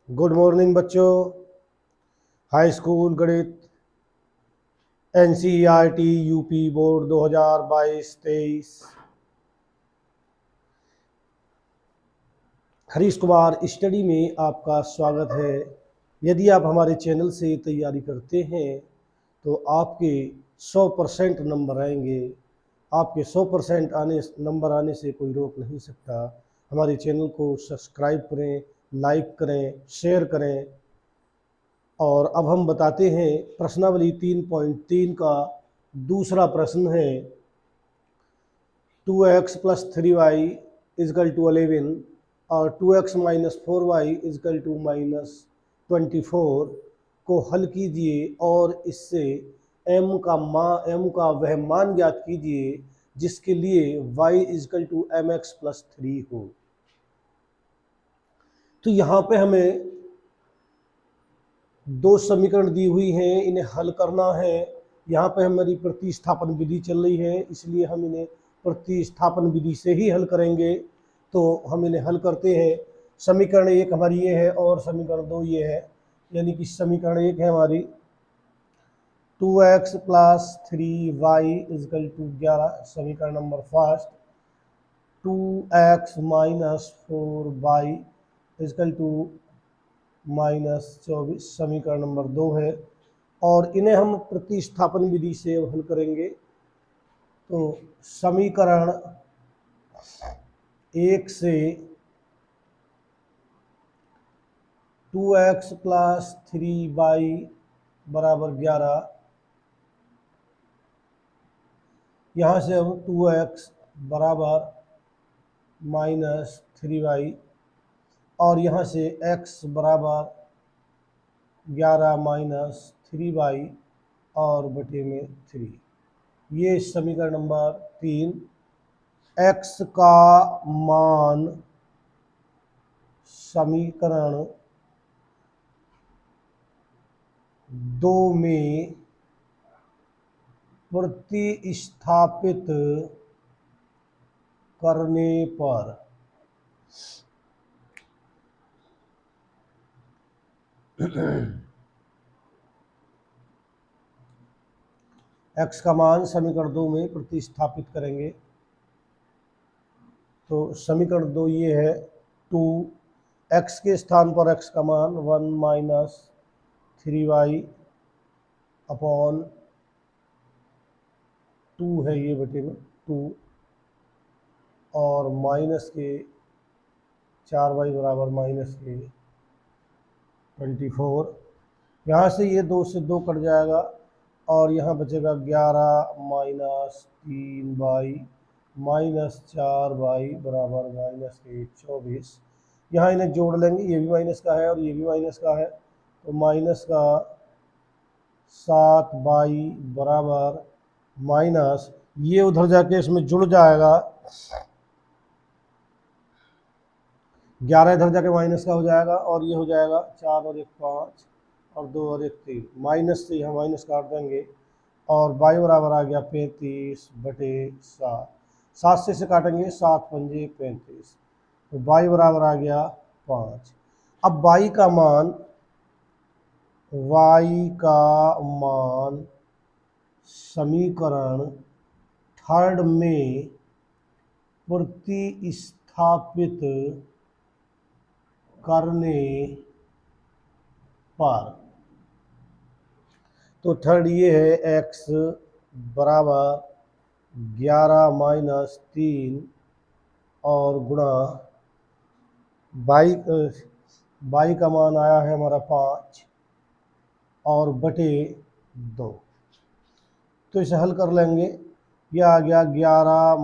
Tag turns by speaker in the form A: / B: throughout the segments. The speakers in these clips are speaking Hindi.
A: गुड मॉर्निंग बच्चों। हाई स्कूल गणित NCERT UP board 2022-23 Harish Kumar study में आपका स्वागत है। यदि आप हमारे चैनल से तैयारी करते हैं तो आपके 100% नंबर आएंगे। आपके 100% नंबर आने से कोई रोक नहीं सकता। हमारे चैनल को सब्सक्राइब करें, लाइक करें, शेयर करें। और अब हम बताते हैं प्रश्नावली 3.3 का दूसरा प्रश्न है 2x + 3y = 11 और 2x - 4y = -24 को हल कीजिए और इससे m का वह मान ज्ञात कीजिए जिसके लिए y = mx + 3 हो। तो यहाँ पे हमें दो समीकरण दी हुई हैं, इन्हें हल करना है। यहाँ पे हमारी प्रतिस्थापन विधि चल रही है, इसलिए हम इन्हें प्रतिस्थापन विधि से ही हल करेंगे। तो हम इन्हें हल करते हैं। समीकरण 1 हमारी ये है और समीकरण 2 ये है। यानी कि समीकरण 1 है हमारी 2x + 3y = 11। समीकरण नंबर फर्स्ट 2x - 4y = -24 समीकरण नंबर 2 है। और इन्हें हम प्रतिस्थापन विधि से हल करेंगे। तो समीकरण 1 से 2x + 3y = 11, यहाँ से हम 2x = -3y और यहाँ से x = 11 - 3y और बटे में 3। ये समीकरण नंबर 3। x का मान समीकरण 2 में प्रतिस्थापित करने पर x का मान समीकरण 2 में प्रतिस्थापित करेंगे। तो समीकरण 2 ये है 2x के स्थान पर x का मान 1 - 3y / 2 है, ये बटे में 2 और माइनस के 4y = -24। यहाँ से ये 2 से 2 कट जाएगा और यहाँ बचेगा 11 - 3y -4y = -24। यहाँ इन्हें जोड़ लेंगे, ये भी माइनस का है और ये भी माइनस का है। तो माइनस का 7y बराबर माइनस, ये उधर जाके इसमें जुड़ जाएगा, 11 इधर जाके माइनस का हो जाएगा और ये हो जाएगा 4 और 1 5 और 2 और 1 3। माइनस से यहाँ माइनस काट देंगे और y बराबर आ गया 35/7। 7 से इसे काटेंगे, 7 × 5 = 35। तो y बराबर आ गया 5। अब y का मान समीकरण 3 में प्रतिस्थापित करने पर, तो 3 ये है x बराबर 11 - 3 और गुणा y का मान आया है हमारा 5 और बटे 2। तो इसे हल कर लेंगे। यह आ गया 11 -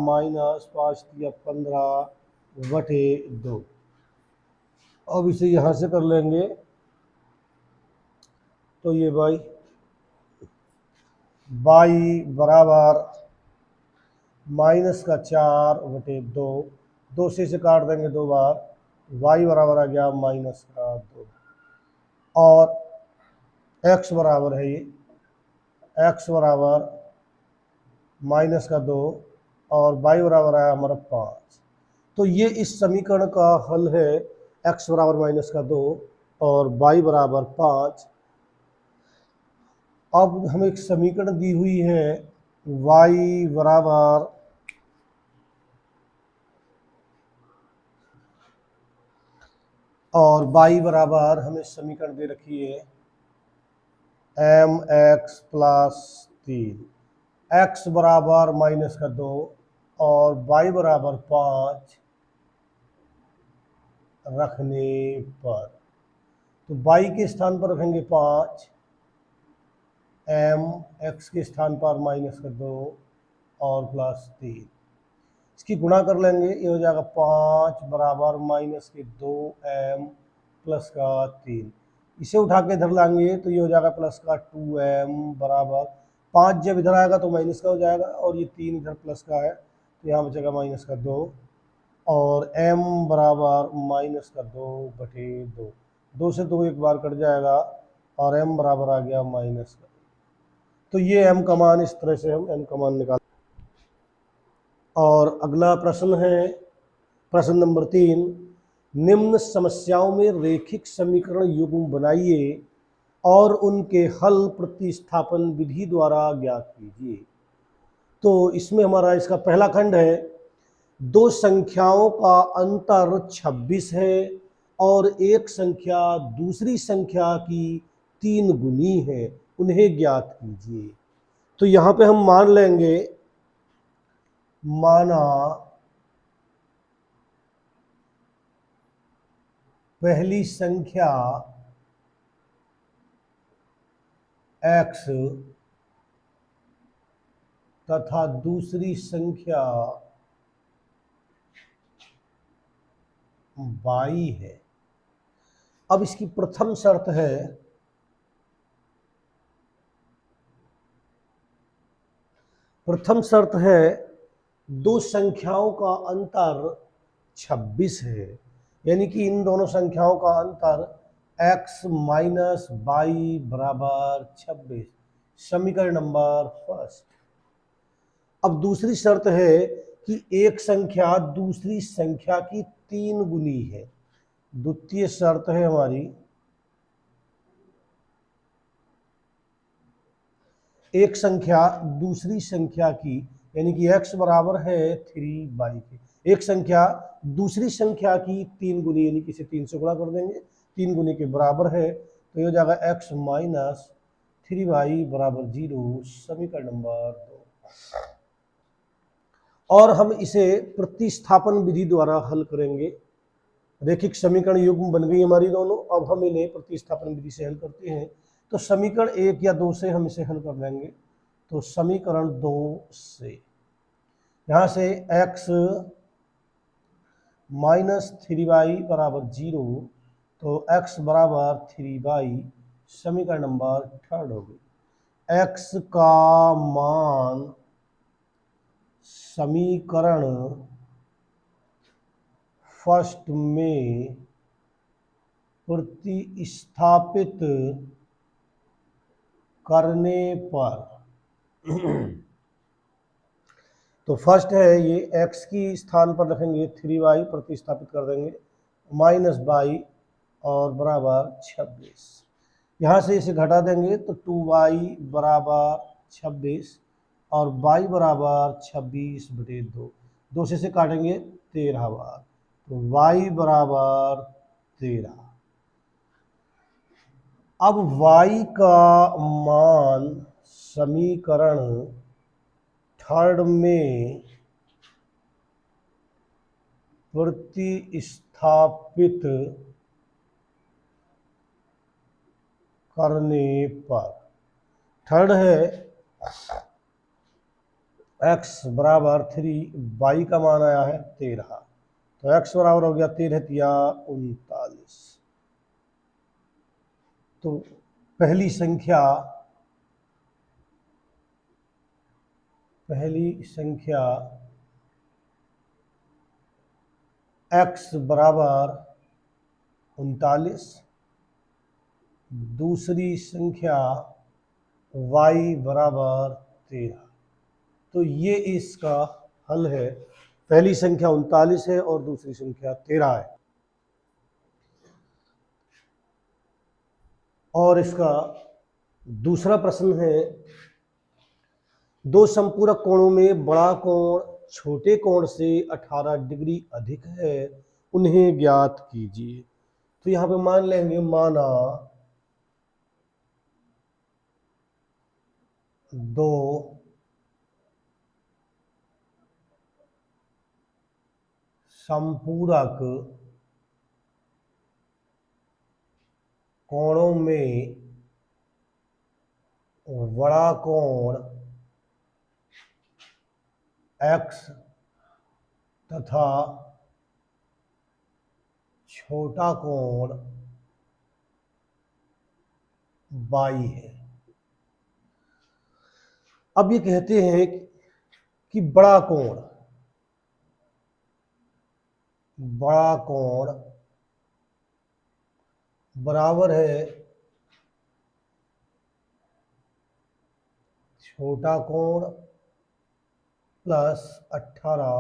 A: 5 × 15 बटे 2। अब इसे यहाँ से कर लेंगे तो ये y बराबर -4/2। 2 से इसे काट देंगे 2 बार, y बराबर आ गया -2 और x बराबर है ये, x बराबर -2 और y बराबर आया हमारा 5। तो ये इस समीकरण का हल है। x बराबर -2 और y बराबर 5। अब हमें एक समीकरण दी हुई है y बराबर और y बराबर हमें समीकरण दे रखी है mx प्लस 3, x बराबर -2 और y बराबर 5 रखने पर, तो y के स्थान पर रखेंगे 5, m x के स्थान पर -2 और प्लस 3, इसकी गुणा कर लेंगे, ये हो जाएगा 5 बराबर -2m प्लस का 3, इसे उठा के इधर लाएंगे तो ये हो जाएगा प्लस का 2m बराबर 5, जब इधर आएगा तो माइनस का हो जाएगा और ये 3 इधर प्लस का है तो यहाँ बचेगा -2 और m बराबर -2/2, 2 से 2 एक बार कट जाएगा और m बराबर आ गया -2। तो ये m का मान, इस तरह से हम m का मान निकाल। और अगला प्रश्न है प्रश्न नंबर 3, निम्न समस्याओं में रेखिक समीकरण युग्म बनाइए और उनके हल प्रतिस्थापन विधि द्वारा ज्ञात कीजिए। तो इसमें हमारा इसका पहला खंड है, दो संख्याओं का अंतर 26 है और एक संख्या दूसरी संख्या की 3 गुनी है, उन्हें ज्ञात कीजिए। तो यहाँ पे हम मान लेंगे, माना पहली संख्या x तथा दूसरी संख्या y है। अब इसकी प्रथम शर्त है दो संख्याओं का अंतर 26 है, यानी कि इन दोनों संख्याओं का अंतर x माइनस y बराबर 26, समीकरण नंबर फर्स्ट। अब दूसरी शर्त है कि एक संख्या दूसरी संख्या की 3 गुनी है। द्वितीय शर्त है हमारी, एक संख्या दूसरी संख्या की, यानी कि x बराबर है 3y के, एक संख्या दूसरी संख्या की 3 गुनी, यानी कि इसे 3 से गुणा कर देंगे, 3 गुनी के बराबर है, तो ये हो जाएगा x माइनस 3y बराबर 0, समीकरण नंबर 2। और हम इसे प्रतिस्थापन विधि द्वारा हल करेंगे। रेखिक समीकरण युग्म बन गई हमारी दोनों, अब हम इन्हें प्रतिस्थापन विधि से हल करते हैं। तो समीकरण 1 या 2 से हम इसे हल कर लेंगे। तो समीकरण 2 से, यहाँ से x माइनस 3y बराबर 0, तो x बराबर 3y, समीकरण नंबर 3 हो गई। x का मान समीकरण फर्स्ट में प्रतिस्थापित करने पर तो फर्स्ट है ये, x की स्थान पर रखेंगे 3y, प्रतिस्थापित कर देंगे -y और बराबर 26, यहाँ से इसे घटा देंगे तो 2y बराबर 26 और y बराबर 26/2, 2 से काटेंगे 13 बार, तो y बराबर 13। अब y का मान समीकरण थर्ड में प्रतिस्थापित करने पर, थर्ड है x बराबर 3, y का मान आया है 13, तो x बराबर हो गया 13 या 39। तो पहली संख्या x बराबर 39, दूसरी संख्या y बराबर 13, तो ये इसका हल है। पहली संख्या 39 है और दूसरी संख्या 13 है। और इसका दूसरा प्रश्न है, दो संपूरक कोणों में बड़ा कोण छोटे कोण से 18 डिग्री अधिक है, उन्हें ज्ञात कीजिए। तो यहाँ पे मान लेंगे, माना दो संपूरक कोणों में बड़ा कोण x तथा छोटा कोण y है। अब ये कहते हैं कि बड़ा कोण बराबर है छोटा कोण प्लस 18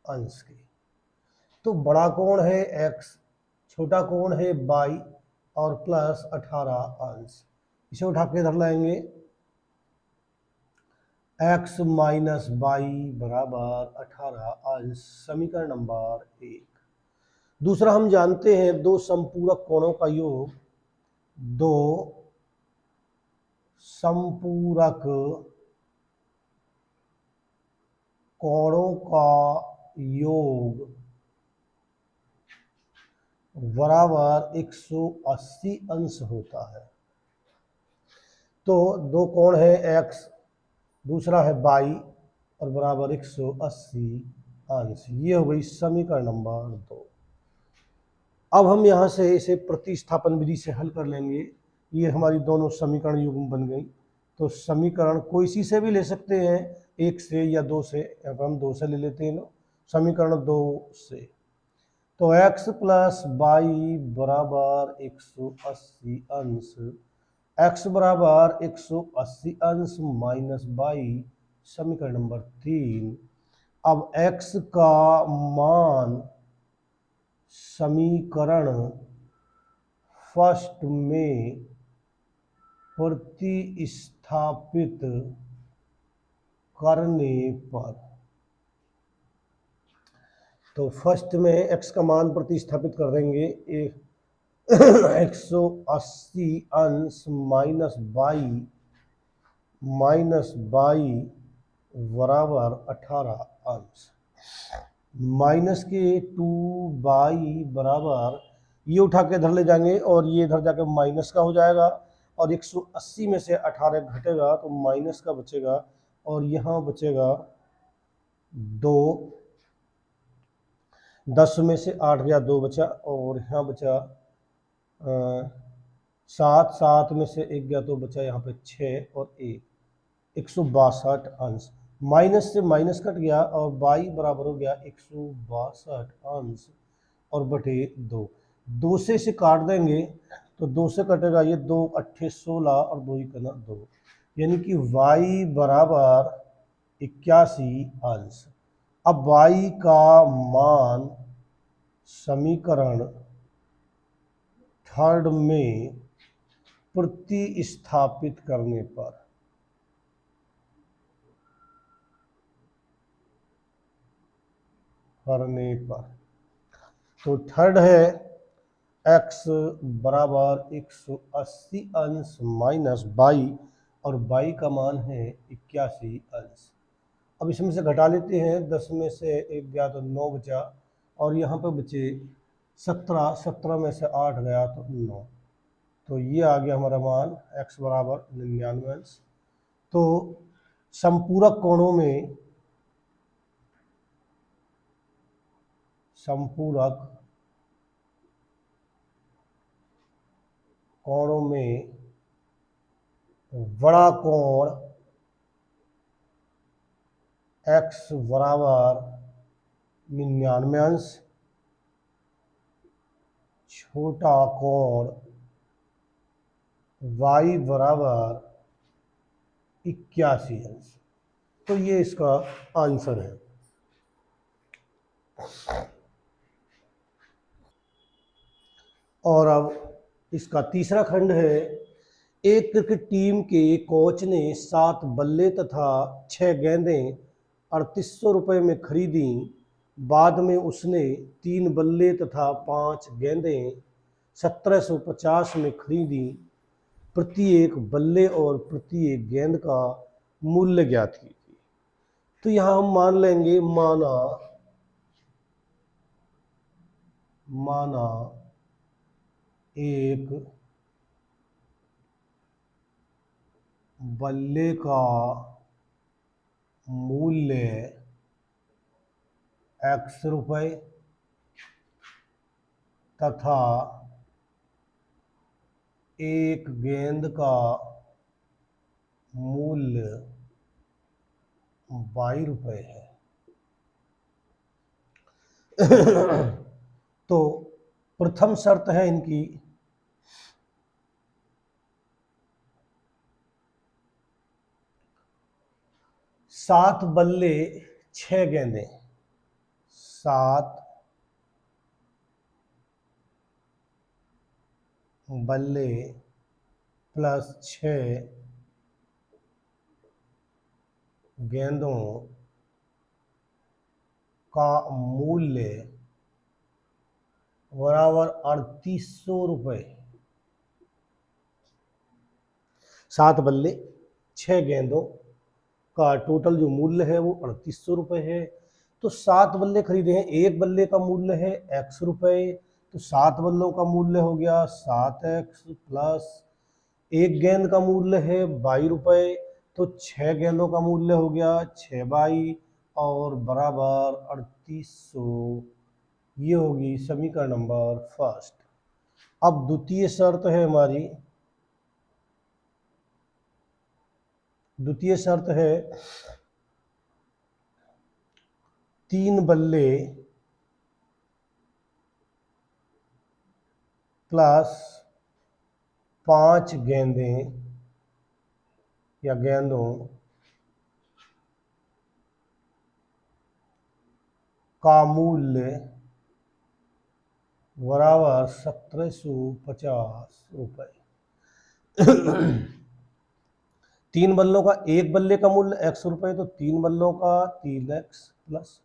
A: अंश के। तो बड़ा कोण है x, छोटा कोण है y और प्लस 18 अंश। इसे उठा के इधर लाएंगे, x माइनस वाई बराबर 18 अंश, समीकरण नंबर 1। दूसरा हम जानते हैं दो संपूरक कोणों का योग, दो संपूरक कोणों का योग बराबर 180 अंश होता है। तो दो कोण है x, दूसरा है y और बराबर 180 अंश। ये हो गई समीकरण नंबर 2। अब हम यहाँ से इसे प्रतिस्थापन विधि से हल कर लेंगे। ये हमारी दोनों समीकरण युग्म बन गई। तो समीकरण कोई सी से भी ले सकते हैं, एक से या दो से। यहाँ पर हम दो से ले लेते हैं, समीकरण 2 से। तो x प्लस वाई बराबर 180 अंश, x बराबर 180 अंश माइनस वाई, समीकरण नंबर 3। अब x का मान समीकरण फर्स्ट में प्रतिस्थापित करने पर, तो फर्स्ट में x का मान प्रतिस्थापित कर देंगे, 180 अंश माइनस बाई बराबर 18 अंश, माइनस के 2 बराबर, ये उठा के इधर ले जाएंगे और ये इधर जाके माइनस का हो जाएगा, और 180 में से 18 घटेगा तो माइनस का बचेगा, और यहाँ बचेगा 2, 10 में से 8 गया, 2 बचा, और यहाँ बचा 7 में से 1 गया तो बचा यहाँ पे 6 और 1, 162 अंश। माइनस से माइनस कट गया और y बराबर हो गया 162 अंश और बटे 2। 2 से इसे काट देंगे तो 2 से कटेगा, ये 2 8 16 और 2 ही करना 2, यानी कि y बराबर 81 अंश। अब y का मान समीकरण थर्ड में प्रतिस्थापित करने पर, तो थर्ड है x बराबर 180 अंश माइनस बाई, और बाई का मान है 81 अंश। अब इसमें से घटा लेते हैं, 10 में से 1 गया तो 9 बचा, और यहाँ पे बचे 17 में से 8 गया तो 9, तो ये आ गया हमारा मान x बराबर 99 अंश। तो संपूरक कोणों में बड़ा कोण x बराबर 99 अंश, छोटा कोण y बराबर 81 अंश। तो ये इसका आंसर है। और अब इसका तीसरा खंड है, एक क्रिकेट टीम के कोच ने 7 बल्ले तथा 6 गेंदें 3800 रुपये में खरीदी। बाद में उसने 3 बल्ले तथा 5 गेंदें 1750 में खरीदी। प्रत्येक बल्ले और प्रत्येक गेंद का मूल्य ज्ञात कीजिए। तो यहाँ हम मान लेंगे, माना एक बल्ले का मूल्य x रुपए तथा एक गेंद का मूल्य ₹22 है। तो प्रथम शर्त है इनकी, 7 बल्ले 6 गेंदें, 7 बल्ले प्लस 6 गेंदों का मूल्य बराबर 3800 रुपये। 7 बल्ले 6 गेंदों का टोटल जो मूल्य है वो 3800 रुपये है। तो 7 बल्ले खरीदे हैं, एक बल्ले का मूल्य है x रुपये, तो 7 बल्लों का मूल्य हो गया 7x प्लस एक गेंद का मूल्य है ₹22, तो 6 गेंदों का मूल्य हो गया 6 और बराबर 3800। ये होगी समीकरण नंबर फर्स्ट। अब द्वितीय शर्त है हमारी, द्वितीय शर्त है 3 बल्ले प्लस 5 गेंदें या गेंदों का मूल्य बराबर 1750 रुपये। 3 बल्लों का, एक बल्ले का मूल्य x रुपये, तो 3 बल्लों का 3x प्लस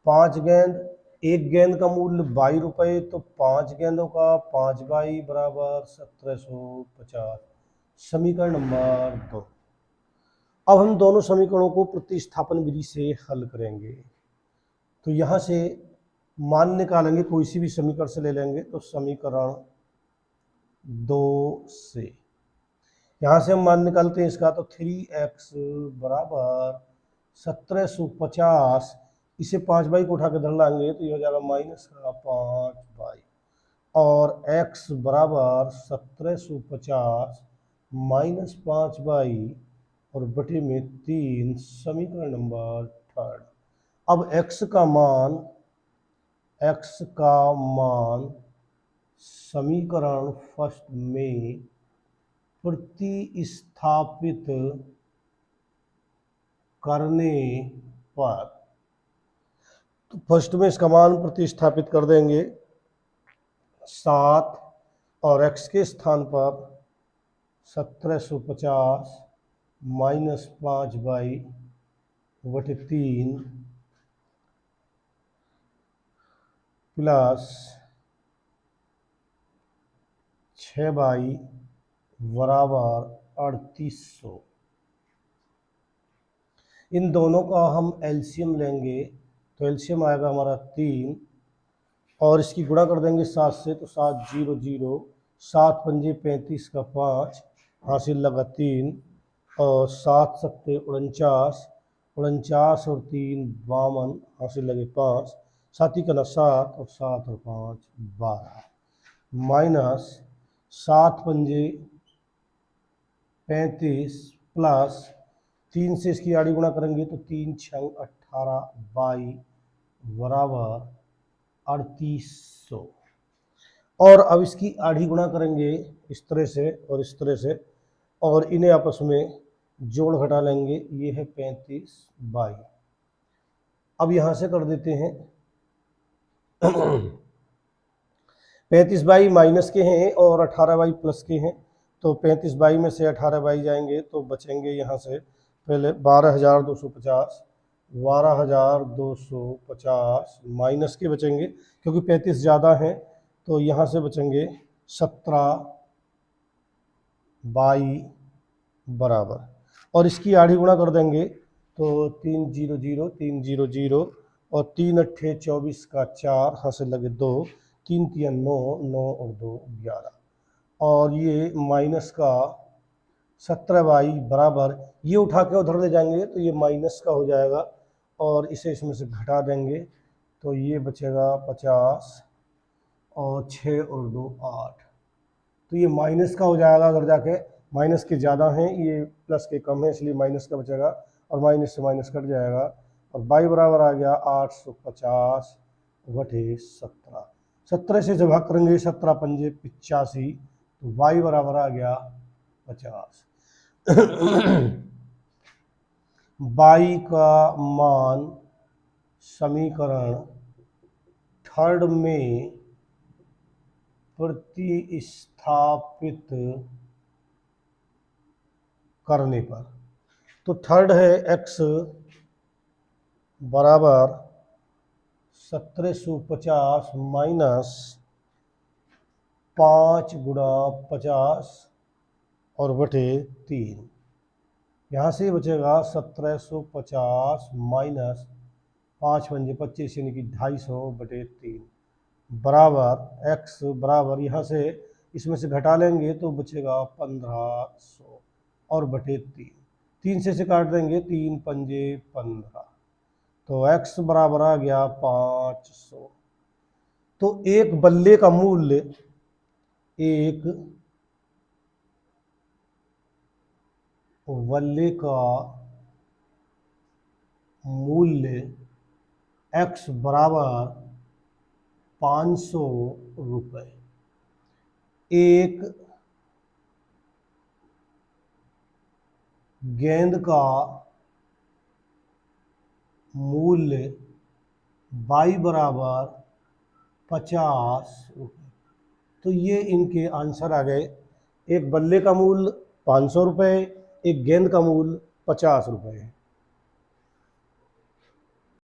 A: 5 गेंद, एक गेंद का मूल्य ₹22, तो 5 गेंदों का 5 बराबर 1750। समीकरण नंबर 2। अब हम दोनों समीकरणों को प्रतिस्थापन विधि से हल करेंगे। तो यहाँ से मान निकालेंगे, कोई सी भी समीकरण से ले लेंगे। तो समीकरण 2 से यहाँ से हम मान निकालते हैं इसका, तो 3x बराबर 1750, इसे 5 को उठा के धर लाएंगे तो ये हो जाएगा -5 और x बराबर 1750 -5 और बटे में 3। समीकरण नंबर 3। अब x का मान समीकरण फर्स्ट में प्रतिस्थापित करने पर, तो फर्स्ट में इसका मान प्रतिस्थापित कर देंगे 7 और x के स्थान पर 1750 -5 बटे 3 प्लस 6 बराबर 3800। इन दोनों का हम एलसीएम लेंगे, तो एलसीएम आएगा हमारा 3 और इसकी गुणा कर देंगे 7 से, तो 7 0 0, 7 पंजे 35 का 5 हासिल लगा 3 और 7 सत्ते 49, 49 और 3 52 हासिल लगे 5, 7 का 7 और 7 और 5 12 माइनस 7 पंजे 35 प्लस 3 से इसकी आड़ी गुणा करेंगे तो 3 6 18 22 बराबर 3800। और अब इसकी आधी गुणा करेंगे इस तरह से और इस तरह से, और इन्हें आपस में जोड़ घटा लेंगे। ये है 35 22। अब यहाँ से कर देते हैं 35/22 माइनस के हैं और 18/22 प्लस के हैं, तो 35/22 में से 18/22 जाएंगे तो बचेंगे यहाँ से पहले 12,250, 12,250 माइनस के बचेंगे क्योंकि 35 ज़्यादा हैं, तो यहाँ से बचेंगे 17/22 बराबर, और इसकी आधी गुणा कर देंगे तो 300 300 और 3 अट्ठे 24 का 4, यहाँ से लगे 2, 3 तिया 9, 9 और 2 11, और ये माइनस का 17/22 बराबर, ये उठा के उधर ले जाएंगे तो ये माइनस का हो जाएगा और इसे इसमें से घटा देंगे तो ये बचेगा 50 और 6 और 2 8, तो ये माइनस का हो जाएगा। अगर जाके माइनस के ज़्यादा हैं, ये प्लस के कम है, इसलिए माइनस का बचेगा और माइनस से माइनस कट जाएगा और y बराबर आ गया 850/17। 17 से जब भाग करेंगे 17 पंजे 85, तो y बराबर आ गया 50। y का मान समीकरण थर्ड में प्रतिस्थापित करने पर, तो थर्ड है x बराबर 1750 माइनस 5 गुणा 50 और बटे 3, यहाँ से बचेगा 1750 माइनस 5 पंजे 25 यानी कि 250/3 बराबर x बराबर, यहाँ से इसमें से घटा लेंगे तो बचेगा 1500 और बटे 3, 3 से काट देंगे 3 पंजे 15, तो x बराबर आ गया 500। तो एक बल्ले का मूल्य, एक बल्ले का मूल्य x बराबर 500 रुपये, एक गेंद का मूल्य y बराबर 50 रुपये। तो ये इनके आंसर आ गए, एक बल्ले का मूल्य 500 रुपये, एक गेंद का मूल्य 50 रुपये है।